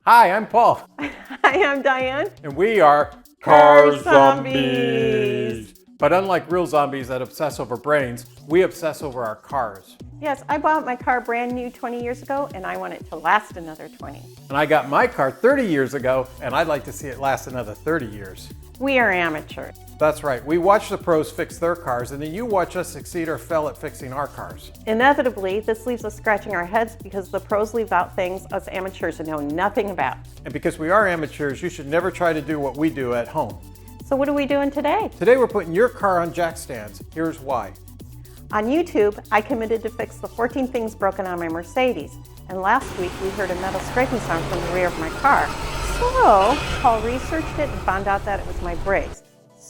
Hi, I'm Paul. Hi, I'm Diane. And we are Car Zombies. But unlike real zombies that obsess over brains, we obsess over our cars. Yes, I bought my car brand new 20 years ago, and I want it to last another 20. And I got my car 30 years ago, and I'd like to see it last another 30 years. We are amateurs. That's right. We watch the pros fix their cars, and then you watch us succeed or fail at fixing our cars. Inevitably, this leaves us scratching our heads because the pros leave out things us amateurs know nothing about. And because we are amateurs, you should never try to do what we do at home. So what are we doing today? Today we're putting your car on jack stands. Here's why. On YouTube, I committed to fix the 14 things broken on my Mercedes. And last week, we heard a metal scraping sound from the rear of my car. So, Paul researched it and found out that it was my brakes.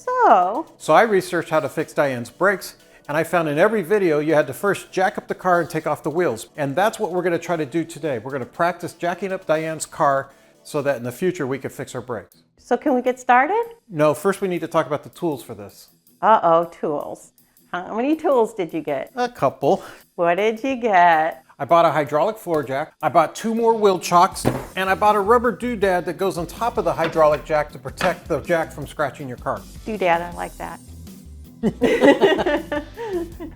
So I researched how to fix Diane's brakes, and I found in every video you had to first jack up the car and take off the wheels. And that's what we're going to try to do today. We're going to practice jacking up Diane's car so that in the future we can fix her brakes. So can we get started? No, first we need to talk about the tools for this. Uh-oh, tools. How many tools did you get? A couple. What did you get? I bought a hydraulic floor jack, I bought 2 more wheel chocks, and I bought a rubber doodad that goes on top of the hydraulic jack to protect the jack from scratching your car. Doodad, I like that.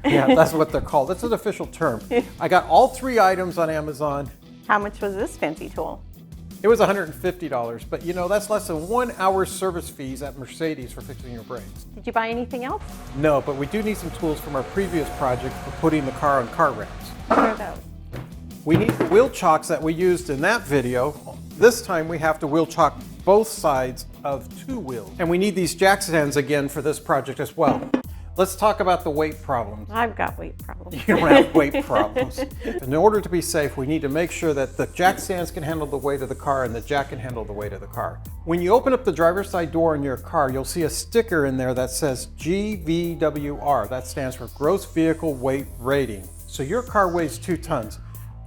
Yeah, that's what they're called. That's an official term. I got all 3 items on Amazon. How much was this fancy tool? It was $150, but you know, that's less than 1 hour's service fees at Mercedes for fixing your brakes. Did you buy anything else? No, but we do need some tools from our previous project for putting the car on car ramps. What are those? We need the wheel chocks that we used in that video. This time we have to wheel chock both sides of 2 wheels. And we need these jack stands again for this project as well. Let's talk about the weight problem. I've got weight problems. You don't have weight problems. In order to be safe, we need to make sure that the jack stands can handle the weight of the car and the jack can handle the weight of the car. When you open up the driver's side door in your car, you'll see a sticker in there that says GVWR. That stands for Gross Vehicle Weight Rating. So your car weighs 2 tons.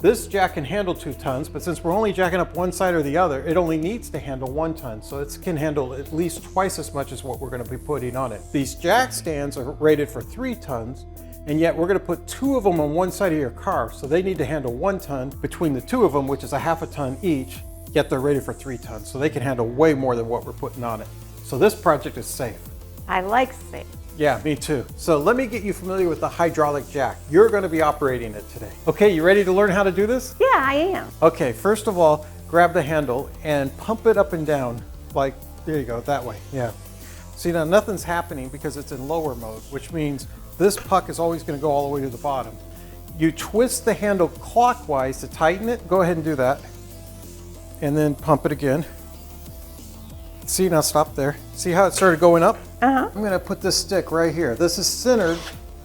This jack can handle 2 tons, but since we're only jacking up one side or the other, it only needs to handle 1 ton. So it can handle at least twice as much as what we're going to be putting on it. These jack stands are rated for 3 tons, and yet we're going to put 2 of them on one side of your car. So they need to handle 1 ton between the 2 of them, which is a half a ton each, yet they're rated for 3 tons. So they can handle way more than what we're putting on it. So this project is safe. I like safe. Yeah, me too. So let me get you familiar with the hydraulic jack. You're going to be operating it today. Okay, you ready to learn how to do this? Yeah, I am. Okay, first of all, grab the handle and pump it up and down. Like, there you go, that way, yeah. See, now nothing's happening because it's in lower mode, which means this puck is always going to go all the way to the bottom. You twist the handle clockwise to tighten it. Go ahead and do that. And then pump it again. See, now stop there. See how it started going up? Uh-huh. I'm going to put this stick right here. This is centered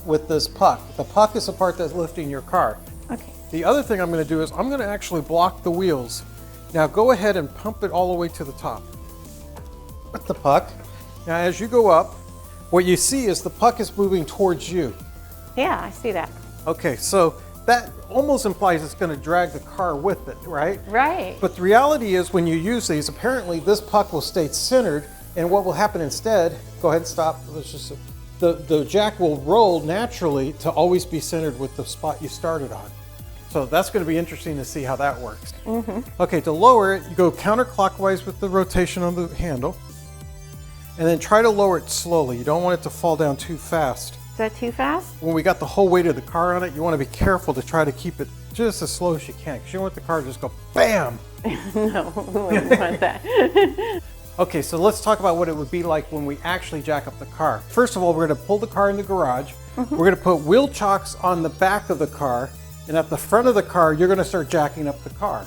with this puck. The puck is the part that's lifting your car. Okay. The other thing I'm going to do is I'm going to actually block the wheels. Now go ahead and pump it all the way to the top with the puck. Now as you go up, what you see is the puck is moving towards you. Yeah, I see that. Okay, so that almost implies it's going to drag the car with it, right? Right. But the reality is when you use these, apparently this puck will stay centered, and what will happen instead, go ahead and stop, let's just, the jack will roll naturally to always be centered with the spot you started on. So that's going to be interesting to see how that works. Mm-hmm. Okay, to lower it, you go counterclockwise with the rotation on the handle, and then try to lower it slowly. You don't want it to fall down too fast. Is that too fast? When we got the whole weight of the car on it, you want to be careful to try to keep it just as slow as you can, because you don't want the car to just go BAM! No, we wouldn't want that. Okay, so let's talk about what it would be like when we actually jack up the car. First of all, we're going to pull the car in the garage. Mm-hmm. We're going to put wheel chocks on the back of the car, and at the front of the car, you're going to start jacking up the car.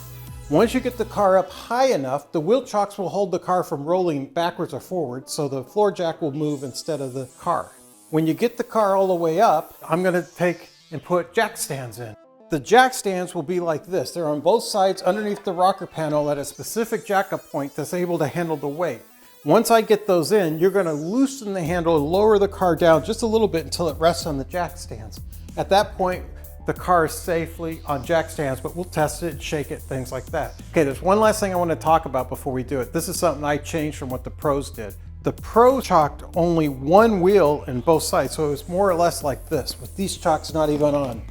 Once you get the car up high enough, the wheel chocks will hold the car from rolling backwards or forward, so the floor jack will move instead of the car. When you get the car all the way up, I'm going to take and put jack stands in. The jack stands will be like this. They're on both sides underneath the rocker panel at a specific jack-up point that's able to handle the weight. Once I get those in, you're going to loosen the handle and lower the car down just a little bit until it rests on the jack stands. At that point, the car is safely on jack stands, but we'll test it, shake it, things like that. Okay, there's one last thing I want to talk about before we do it. This is something I changed from what the pros did. The Pro chocked only one wheel in both sides, so it was more or less like this, with these chocks not even on.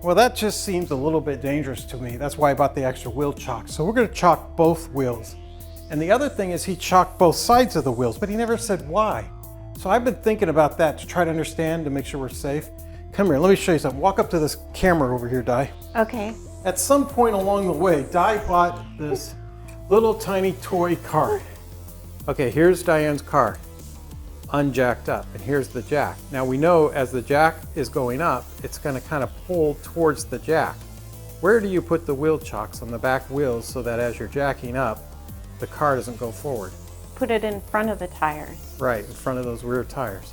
Well, that just seems a little bit dangerous to me. That's why I bought the extra wheel chock. So we're going to chock both wheels. And the other thing is he chocked both sides of the wheels, but he never said why. So I've been thinking about that to try to understand, to make sure we're safe. Come here, let me show you something. Walk up to this camera over here, Di. Okay. At some point along the way, Di bought this little tiny toy car. Okay, here's Diane's car, unjacked up, and here's the jack. Now we know as the jack is going up, it's going to kind of pull towards the jack. Where do you put the wheel chocks on the back wheels so that as you're jacking up, the car doesn't go forward? Put it in front of the tires. Right, in front of those rear tires.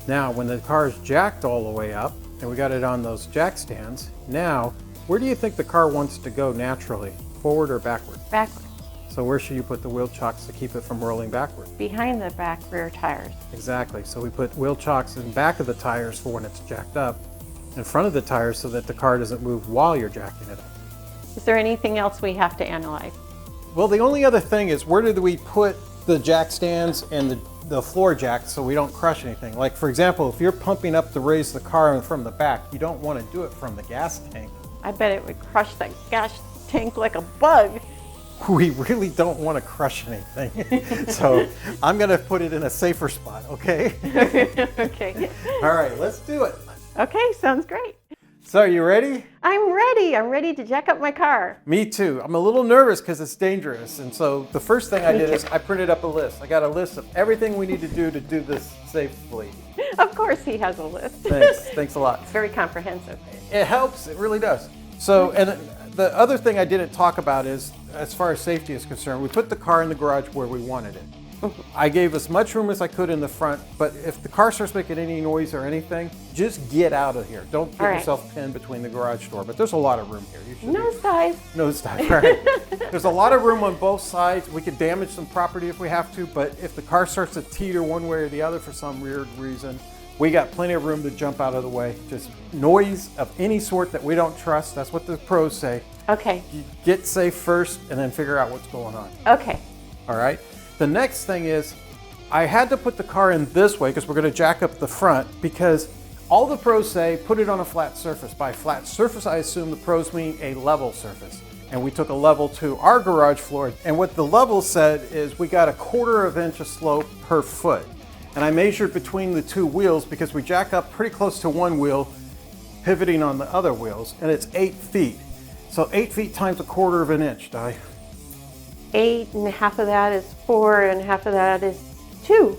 Now, when the car is jacked all the way up, and we got it on those jack stands, now, where do you think the car wants to go naturally? Forward or backward? Backward. So where should you put the wheel chocks to keep it from rolling backward? Behind the back rear tires. Exactly. So we put wheel chocks in back of the tires for when it's jacked up, in front of the tires so that the car doesn't move while you're jacking it up. Is there anything else we have to analyze? Well, the only other thing is, where did we put the jack stands and the floor jacks so we don't crush anything? Like, for example, if you're pumping up to raise the car from the back, you don't want to do it from the gas tank. I bet it would crush that gas tank like a bug. We really don't want to crush anything. So I'm going to put it in a safer spot, okay? Okay. All right, let's do it. Okay, sounds great. So, you ready? I'm ready. I'm ready to jack up my car. Me too. I'm a little nervous because it's dangerous. And so the first thing I did is I printed up a list. I got a list of everything we need to do this safely. Of course he has a list. Thanks a lot. It's very comprehensive. It helps, it really does. So, and the other thing I didn't talk about is, as far as safety is concerned, we put the car in the garage where we wanted it. I gave as much room as I could in the front, but if the car starts making any noise or anything, just get out of here. Don't get yourself pinned between the garage door, but there's a lot of room here. Nosedive. Nosedive, right. There's a lot of room on both sides. We could damage some property if we have to, but if the car starts to teeter one way or the other for some weird reason, we got plenty of room to jump out of the way. Just noise of any sort that we don't trust, that's what the pros say. Okay. You get safe first and then figure out what's going on. Okay. All right. The next thing is, I had to put the car in this way because we're going to jack up the front, because all the pros say put it on a flat surface. By flat surface, I assume the pros mean a level surface. And we took a level to our garage floor, and what the level said is we got 1/4 of an inch of slope per foot. And I measured between the two wheels because we jack up pretty close to one wheel, pivoting on the other wheels, and it's 8 feet. So 8 feet times 1/4 of an inch, Di. 8 and half of that is 4 and half of that is 2.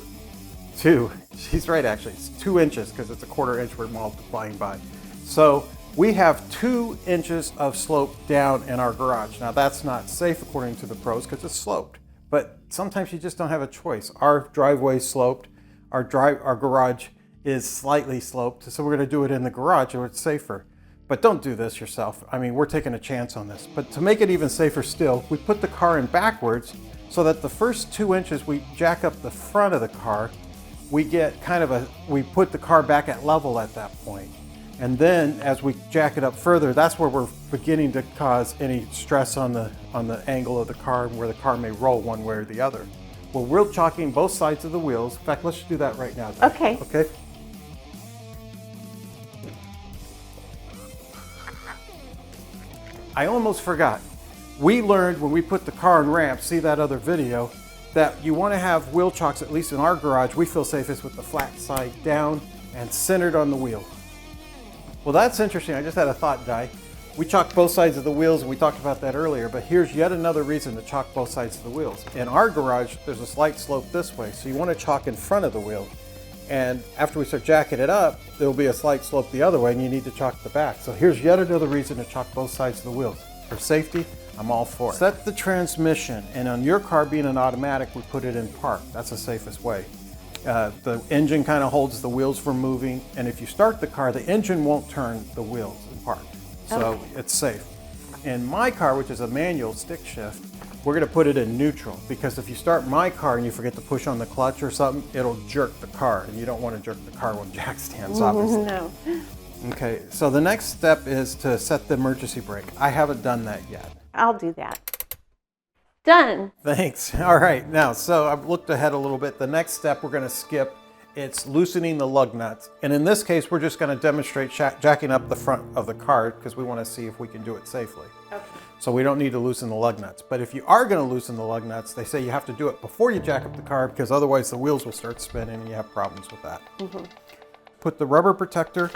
2. She's right, actually. It's 2 inches because it's 1/4 inch we're multiplying by. So we have 2 inches of slope down in our garage. Now that's not safe according to the pros because it's sloped, but sometimes you just don't have a choice. Our driveway's sloped, our garage is slightly sloped, so we're going to do it in the garage where it's safer. But don't do this yourself. I mean, we're taking a chance on this. But to make it even safer still, we put the car in backwards so that the first 2 inches we jack up the front of the car, we get we put the car back at level at that point. And then as we jack it up further, that's where we're beginning to cause any stress on the angle of the car, where the car may roll one way or the other. We're wheel chocking both sides of the wheels. In fact, let's do that right now. Okay. Okay. I almost forgot. We learned when we put the car in ramp, see that other video, that you want to have wheel chocks, at least in our garage, we feel safest with the flat side down and centered on the wheel. Well, that's interesting. I just had a thought, Di. We chalked both sides of the wheels, and we talked about that earlier, but here's yet another reason to chalk both sides of the wheels. In our garage, there's a slight slope this way, so you want to chalk in front of the wheel. And after we start jacking it up, there'll be a slight slope the other way, and you need to chalk the back. So here's yet another reason to chalk both sides of the wheels. For safety, I'm all for it. Set the transmission, and on your car being an automatic, we put it in park. That's the safest way. The engine kind of holds the wheels from moving, and if you start the car, the engine won't turn the wheels in park. So it's safe. In my car, which is a manual stick shift, we're going to put it in neutral, because if you start my car and you forget to push on the clutch or something, it'll jerk the car, and you don't want to jerk the car when jack stands, obviously. No. Okay, so the next step is to set the emergency brake. I haven't done that yet. I'll do that. Done. Thanks. All right, now, so I've looked ahead a little bit. The next step we're going to skip it's loosening the lug nuts. And in this case, we're just going to demonstrate jacking up the front of the car because we want to see if we can do it safely. Okay. So we don't need to loosen the lug nuts. But if you are going to loosen the lug nuts, they say you have to do it before you jack up the car because otherwise the wheels will start spinning and you have problems with that. Put the rubber protector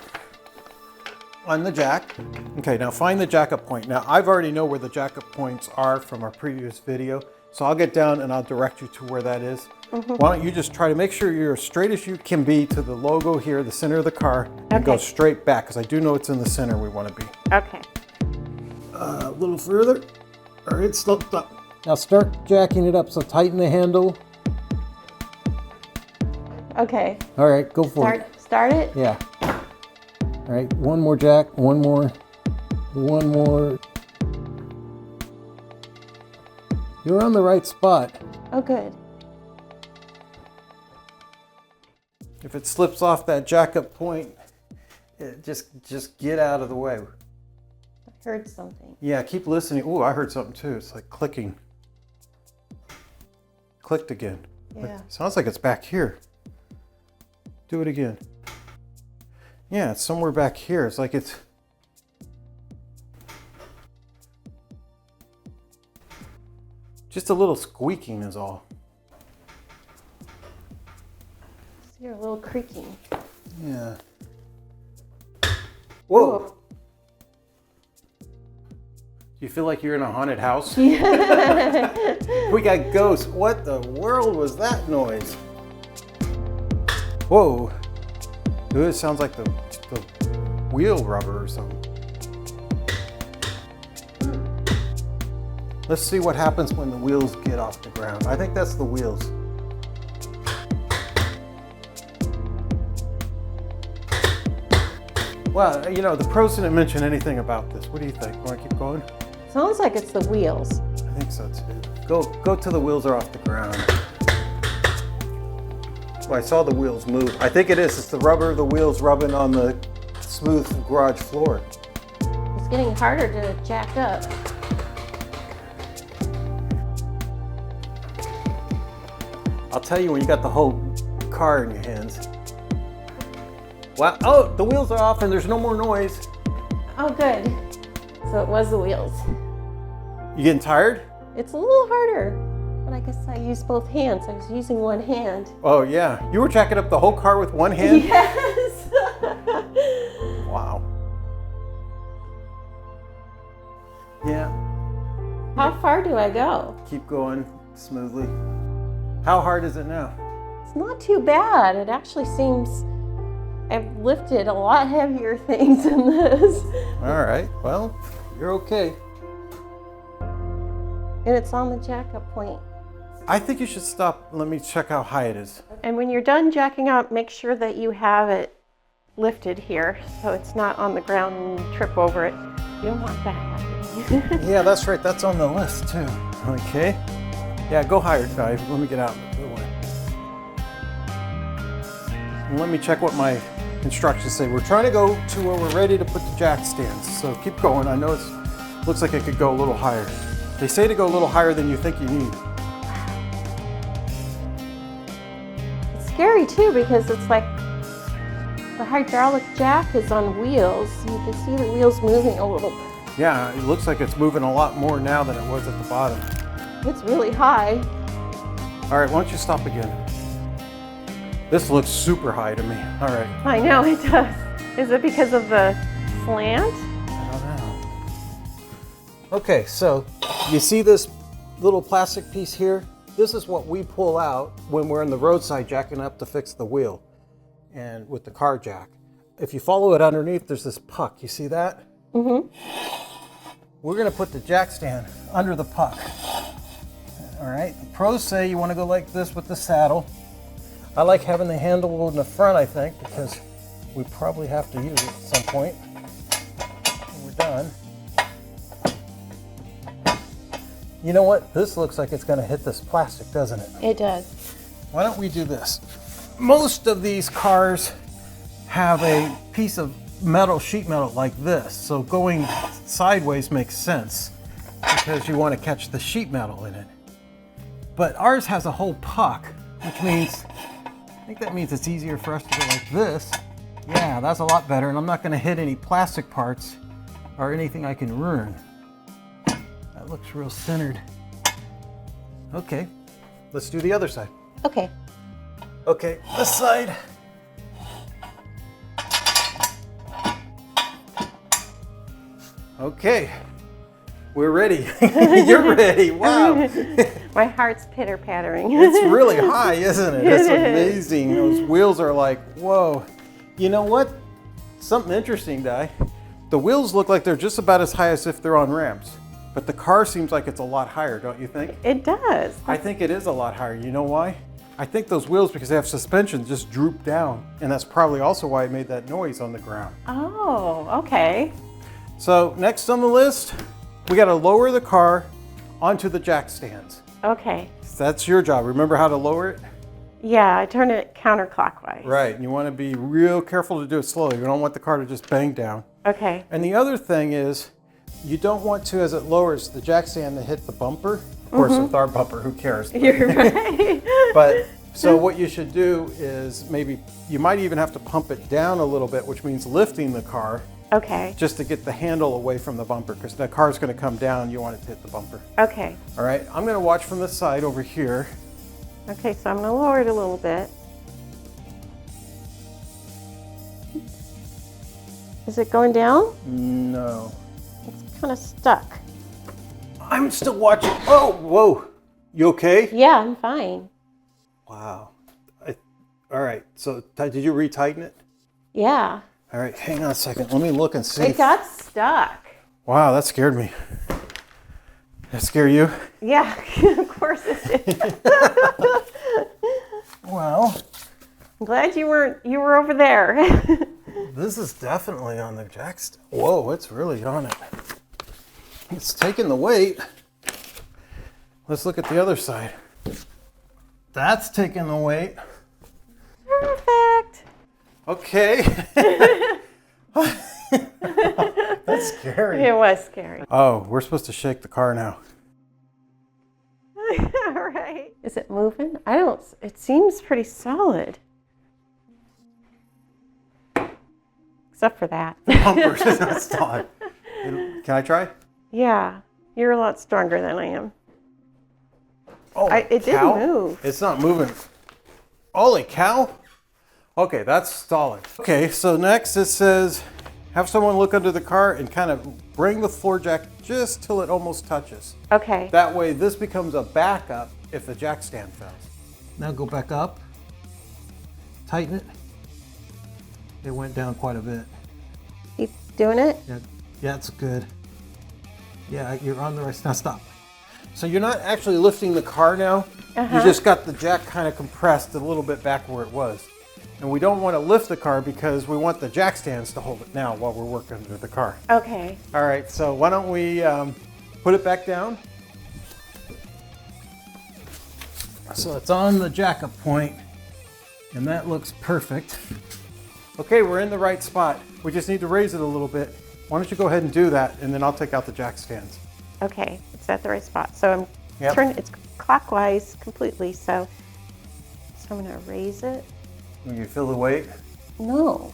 on the jack. Okay, now find the jack up point. Now I've already know where the jack up points are from our previous video. So I'll get down and I'll direct you to where that is. Why don't you just try to make sure you're as straight as you can be to the logo here, the center of the car, and go straight back because I do know it's in the center we want to be. Okay. A little further. All right, sloped up. Now start jacking it up, so tighten the handle. Okay. All right, go for it. Start it? Yeah. All right, one more jack, one more. You're on the right spot. Oh, good. If it slips off that jack up point, just get out of the way. I heard something. Yeah, keep listening. Ooh, I heard something too. It's like clicking. Clicked again. Yeah. Sounds like it's back here. Do it again. Yeah, it's somewhere back here. It's like it's... just a little squeaking is all. I hear a little creaking. Yeah. Whoa! Do you feel like you're in a haunted house? We got ghosts. What the world was that noise? Whoa. Ooh, it sounds like the wheel rubber or something. Let's see what happens when the wheels get off the ground. I think that's the wheels. Well, you know, the pros didn't mention anything about this. What do you think? Want to keep going? Sounds like it's the wheels. I think so too. Go till the wheels are off the ground. Well, I saw the wheels move. I think it is. It's the rubber of the wheels rubbing on the smooth garage floor. It's getting harder to jack up. I'll tell you when you got the whole car in your hands. Wow. Oh, the wheels are off and there's no more noise. Oh, good. So it was the wheels. You getting tired? It's a little harder, but I guess I used both hands. I was using one hand. Oh, yeah. You were jacking up the whole car with one hand? Yes. Wow. Yeah. How far do I go? Keep going smoothly. How hard is it now? It's not too bad. It actually seems I've lifted a lot heavier things than this. All right. Well, you're okay. And it's on the jack up point. I think you should stop. Let me check how high it is. And when you're done jacking up, make sure that you have it lifted here so it's not on the ground and trip over it. You don't want that happening. Yeah, that's right. That's on the list too. Okay. Yeah, go higher, guys. Let me get out of the way. And let me check what my instructions say. We're trying to go to where we're ready to put the jack stands. So keep going. I know it looks like it could go a little higher. They say to go a little higher than you think you need. It's scary too because it's like the hydraulic jack is on wheels. You can see the wheels moving a little. Yeah, it looks like it's moving a lot more now than it was at the bottom. It's really high. All right, why don't you stop again? This looks super high to me. All right. I know it does. Is it because of the slant? I don't know. Okay, so you see this little plastic piece here? This is what we pull out when we're in the roadside jacking up to fix the wheel and with the car jack. If you follow it underneath, there's this puck. You see that? Mm-hmm. We're gonna put the jack stand under the puck. All right, the pros say you wanna go like this with the saddle. I like having the handle in the front, I think, because we probably have to use it at some point when we're done. You know what? This looks like it's gonna hit this plastic, doesn't it? It does. Why don't we do this? Most of these cars have a piece of metal, sheet metal like this, so going sideways makes sense because you want to catch the sheet metal in it. But ours has a whole puck, which means I think that means it's easier for us to go like this. Yeah, that's a lot better, and I'm not going to hit any plastic parts or anything I can ruin. That looks real centered. Okay, let's do the other side. Okay. Okay, this side. Okay, we're ready. You're ready. Wow. My heart's pitter-pattering. It's really high, isn't it? It's amazing. Those wheels are like, whoa. You know what? Something interesting, Di. The wheels look like they're just about as high as if they're on ramps. But the car seems like it's a lot higher, don't you think? It does. I think it is a lot higher. You know why? I think those wheels, because they have suspension, just droop down. And that's probably also why it made that noise on the ground. Oh, okay. So next on the list, we got to lower the car onto the jack stands. Okay. That's your job. Remember how to lower it? Yeah, I turn it counterclockwise. Right. And you want to be real careful to do it slowly. You don't want the car to just bang down. Okay. And the other thing is, you don't want to, as it lowers the jack stand, to hit the bumper. Of course, with our bumper, who cares? But, You're right. but so what you should do is maybe, you might even have to pump it down a little bit, which means lifting the car. Okay. Just to get the handle away from the bumper, because the car's going to come down, you want it to hit the bumper. Okay. All right, I'm going to watch from this side over here. Okay, so I'm going to lower it a little bit. Is it going down? No. It's kind of stuck. I'm still watching. Oh, whoa. You okay? Yeah, I'm fine. Wow. All right, so did you retighten it? Yeah. All right, hang on a second. Let me look and see. It got stuck. Wow, that scared me. Did that scare you? Yeah, of course it did. Well, I'm glad you were over there. this is definitely on the jack stand. Whoa, it's really on it. It's taking the weight. Let's look at the other side. That's taking the weight. Perfect. Okay. That's scary. It was scary. Oh, we're supposed to shake the car now. All right. Is it moving? It seems pretty solid. Except for that. The bumper is not solid. Can I try? Yeah, you're a lot stronger than I am. Oh, it cow? didn't move. It's not moving. Holy cow. Okay, that's solid. Okay, so next it says, have someone look under the car and kind of bring the floor jack just till it almost touches. Okay. That way this becomes a backup if the jack stand fails. Now go back up, tighten it. It went down quite a bit. Keep doing it? Yeah, it's good. Yeah, you're on the right, now stop. So you're not actually lifting the car now. You just got the jack kind of compressed a little bit back where it was. And we don't want to lift the car because we want the jack stands to hold it now while we're working under the car. Okay. All right, so why don't we put it back down? So it's on the jack up point, and that looks perfect. Okay, we're in the right spot. We just need to raise it a little bit. Why don't you go ahead and do that, and then I'll take out the jack stands. Okay, it's at the right spot. So I'm Yep. it's clockwise completely. So I'm gonna raise it. Will you feel the weight? No.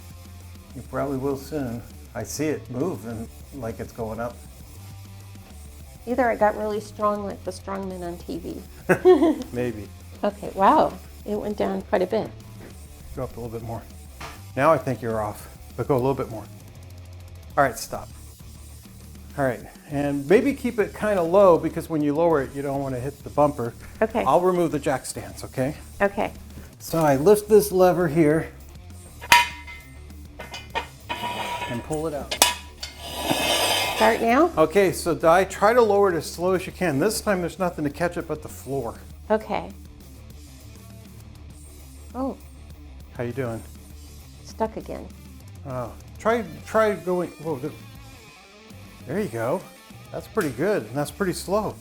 You probably will soon. I see it moving like it's going up. Either I got really strong like the strongman on TV. Maybe. Okay, wow. It went down quite a bit. Go up a little bit more. Now I think you're off, but go a little bit more. All right, stop. All right, and maybe keep it kind of low because when you lower it, you don't want to hit the bumper. Okay. I'll remove the jack stands, okay? Okay. So I lift this lever here and pull it out. Start now? Okay, so Di, try to lower it as slow as you can. This time there's nothing to catch it but the floor. Okay. Oh, How you doing? stuck again. Oh, try going, whoa, there you go. That's pretty good, and that's pretty slow.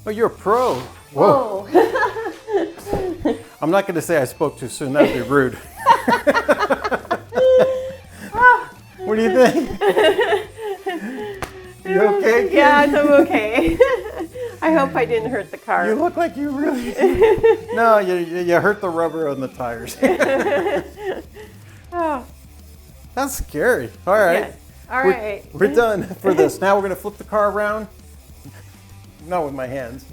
Oh, you're a pro. Whoa. Whoa. I'm not gonna say I spoke too soon, that'd be rude. What do you think? You okay? Kid? Yeah, I'm okay. I hope I didn't hurt the car. You look like you really No, you hurt the rubber on the tires. Oh. That's scary. All right. Yes. All right. We're done for this. Now we're going to flip the car around. Not with my hands.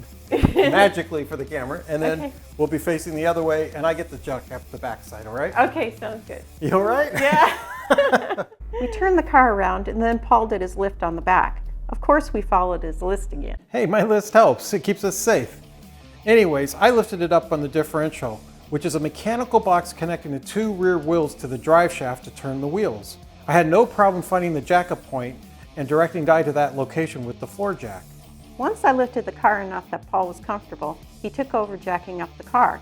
Magically for the camera. And then we'll be facing the other way, and I get the jack up the backside, all right? Okay, sounds good. You all right? Yeah. We turned the car around, and then Paul did his lift on the back. Of course, we followed his list again. Hey, my list helps. It keeps us safe. Anyways, I lifted it up on the differential, which is a mechanical box connecting the two rear wheels to the drive shaft to turn the wheels. I had no problem finding the jack-up point and directing Di to that location with the floor jack. Once I lifted the car enough that Paul was comfortable, he took over jacking up the car.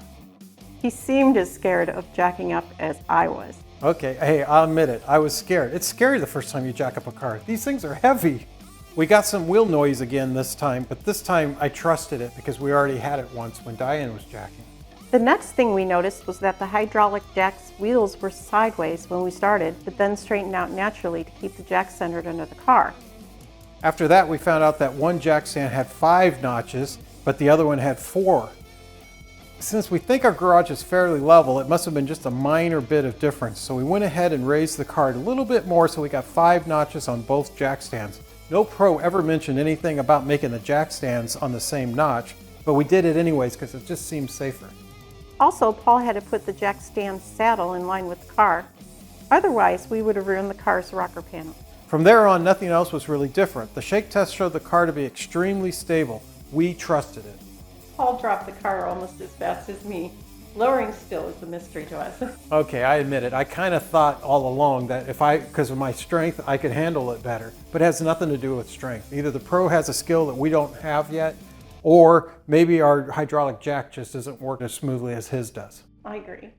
He seemed as scared of jacking up as I was. Okay, hey, I'll admit it. I was scared. It's scary the first time you jack up a car. These things are heavy. We got some wheel noise again this time, but this time I trusted it because we already had it once when Diane was jacking. The next thing we noticed was that the hydraulic jack's wheels were sideways when we started, but then straightened out naturally to keep the jack centered under the car. After that, we found out that one jack stand had 5 notches, but the other one had 4. Since we think our garage is fairly level, it must have been just a minor bit of difference. So we went ahead and raised the cart a little bit more, so we got 5 notches on both jack stands. No pro ever mentioned anything about making the jack stands on the same notch, but we did it anyways because it just seemed safer. Also, Paul had to put the jack stand saddle in line with the car. Otherwise, we would have ruined the car's rocker panel. From there on, nothing else was really different. The shake test showed the car to be extremely stable. We trusted it. Paul dropped the car almost as fast as me. Lowering still is a mystery to us. Okay, I admit it. I kind of thought all along that because of my strength, I could handle it better. But it has nothing to do with strength. Either the pro has a skill that we don't have yet, or maybe our hydraulic jack just doesn't work as smoothly as his does. I agree.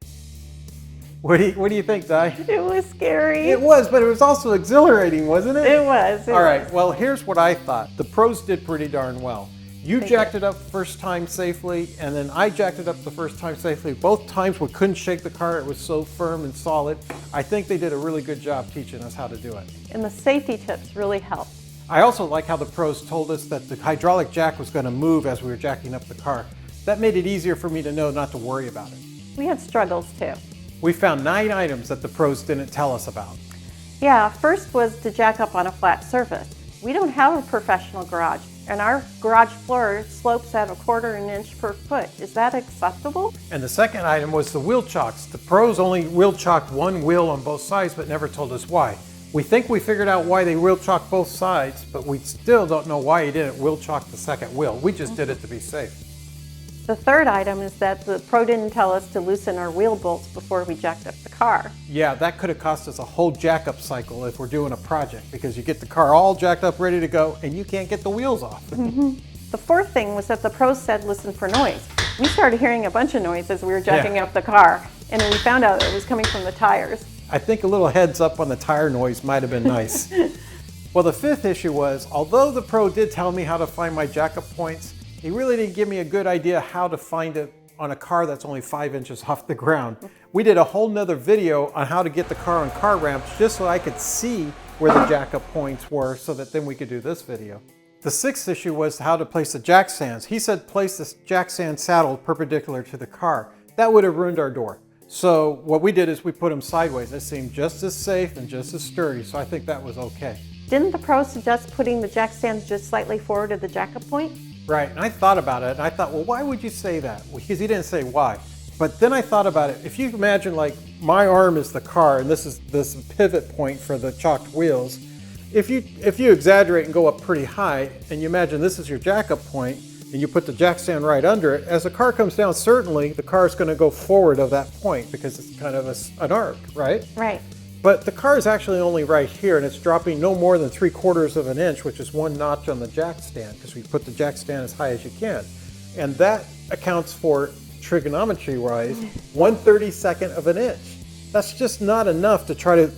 What do you think, Di? It was scary. It was, but it was also exhilarating, wasn't it? It was. All right, well, here's what I thought. The pros did pretty darn well. You jacked it up first time safely, and then I jacked it up the first time safely. Both times we couldn't shake the car. It was so firm and solid. I think they did a really good job teaching us how to do it. And the safety tips really helped. I also like how the pros told us that the hydraulic jack was going to move as we were jacking up the car. That made it easier for me to know not to worry about it. We had struggles too. We found 9 items that the pros didn't tell us about. Yeah, first was to jack up on a flat surface. We don't have a professional garage, and our garage floor slopes at 1/4 inch per foot. Is that acceptable? And the second item was the wheel chocks. The pros only wheel chocked one wheel on both sides, but never told us why. We think we figured out why they wheel chocked both sides, but we still don't know why he didn't wheel chock the second wheel. We just did it to be safe. The third item is that the pro didn't tell us to loosen our wheel bolts before we jacked up the car. Yeah, that could have cost us a whole jack-up cycle if we're doing a project, because you get the car all jacked up, ready to go, and you can't get the wheels off. The fourth thing was that the pros said listen for noise. We started hearing a bunch of noise as we were jacking up the car, and then we found out it was coming from the tires. I think a little heads up on the tire noise might have been nice. Well, the fifth issue was, although the pro did tell me how to find my jack-up points, he really didn't give me a good idea how to find it on a car that's only 5 inches off the ground. We did a whole nother video on how to get the car on car ramps just so I could see where the jack-up points were, so that then we could do this video. The sixth issue was how to place the jack stands. He said place the jack stand saddle perpendicular to the car. That would have ruined our door. So what we did is we put them sideways. It seemed just as safe and just as sturdy, so I think that was okay. Didn't the pro suggest putting the jack stands just slightly forward of the jack-up point? Right, and I thought about it, and I thought, well, why would you say that? Because he didn't say why. But then I thought about it. If you imagine, like, my arm is the car, and this is this pivot point for the chocked wheels. If you exaggerate and go up pretty high, and you imagine this is your jack-up point, and you put the jack stand right under it, as the car comes down, certainly the car is going to go forward of that point because it's kind of an arc, right? Right. But the car is actually only right here, and it's dropping no more than 3/4 of an inch, which is 1 notch on the jack stand, because we put the jack stand as high as you can. And that accounts for, trigonometry-wise, 1/32 of an inch. That's just not enough to try to,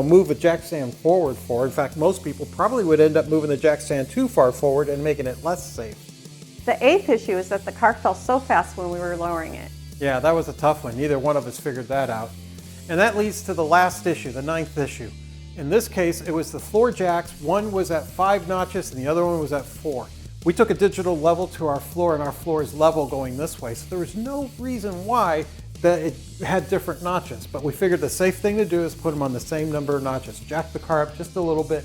move a jack stand forward for. In fact, most people probably would end up moving the jack stand too far forward and making it less safe. The eighth issue is that the car fell so fast when we were lowering it. Yeah, that was a tough one. Neither one of us figured that out. And that leads to the last issue, the 9th issue. In this case, it was the floor jacks. One was at 5 notches and the other one was at 4. We took a digital level to our floor, and our floor is level going this way. So there was no reason why that it had different notches. But we figured the safe thing to do is put them on the same number of notches. Jack the car up just a little bit.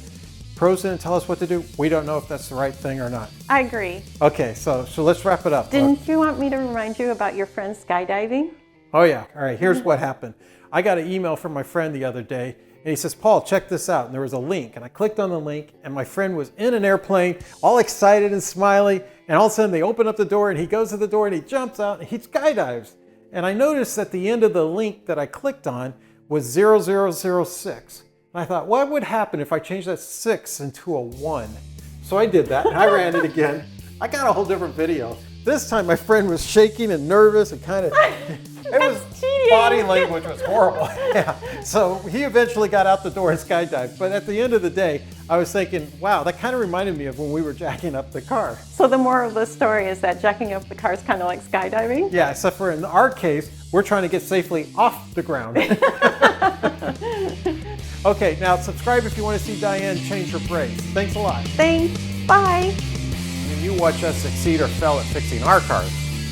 Pros didn't tell us what to do. We don't know if that's the right thing or not. I agree. Okay, so let's wrap it up. Didn't you want me to remind you about your friend skydiving? Oh yeah. All right, here's what happened. I got an email from my friend the other day, and he says, Paul, check this out. And there was a link, and I clicked on the link, and my friend was in an airplane, all excited and smiley, and all of a sudden they open up the door, and he goes to the door, and he jumps out, and he skydives. And I noticed at the end of the link that I clicked on was 0006. And I thought, what would happen if I changed that 6 into a 1? So I did that, and I ran it again. I got a whole different video. This time my friend was shaking and nervous and kind of, it was cheating. Body language was horrible. Yeah. So he eventually got out the door and skydived. But at the end of the day, I was thinking, wow, that kind of reminded me of when we were jacking up the car. So the moral of the story is that jacking up the car is kind of like skydiving? Yeah, except for in our case, we're trying to get safely off the ground. Okay, now subscribe if you want to see Diane change her brakes. Thanks a lot. Thanks. Bye. And you watch us succeed or fail at fixing our cars.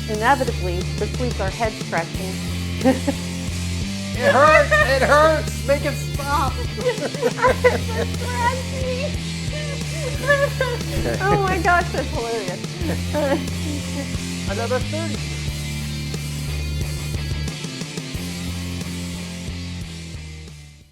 Inevitably, this leaves our head scratching. It hurts! It hurts! Make it stop! Oh my gosh, that's hilarious. Another 30.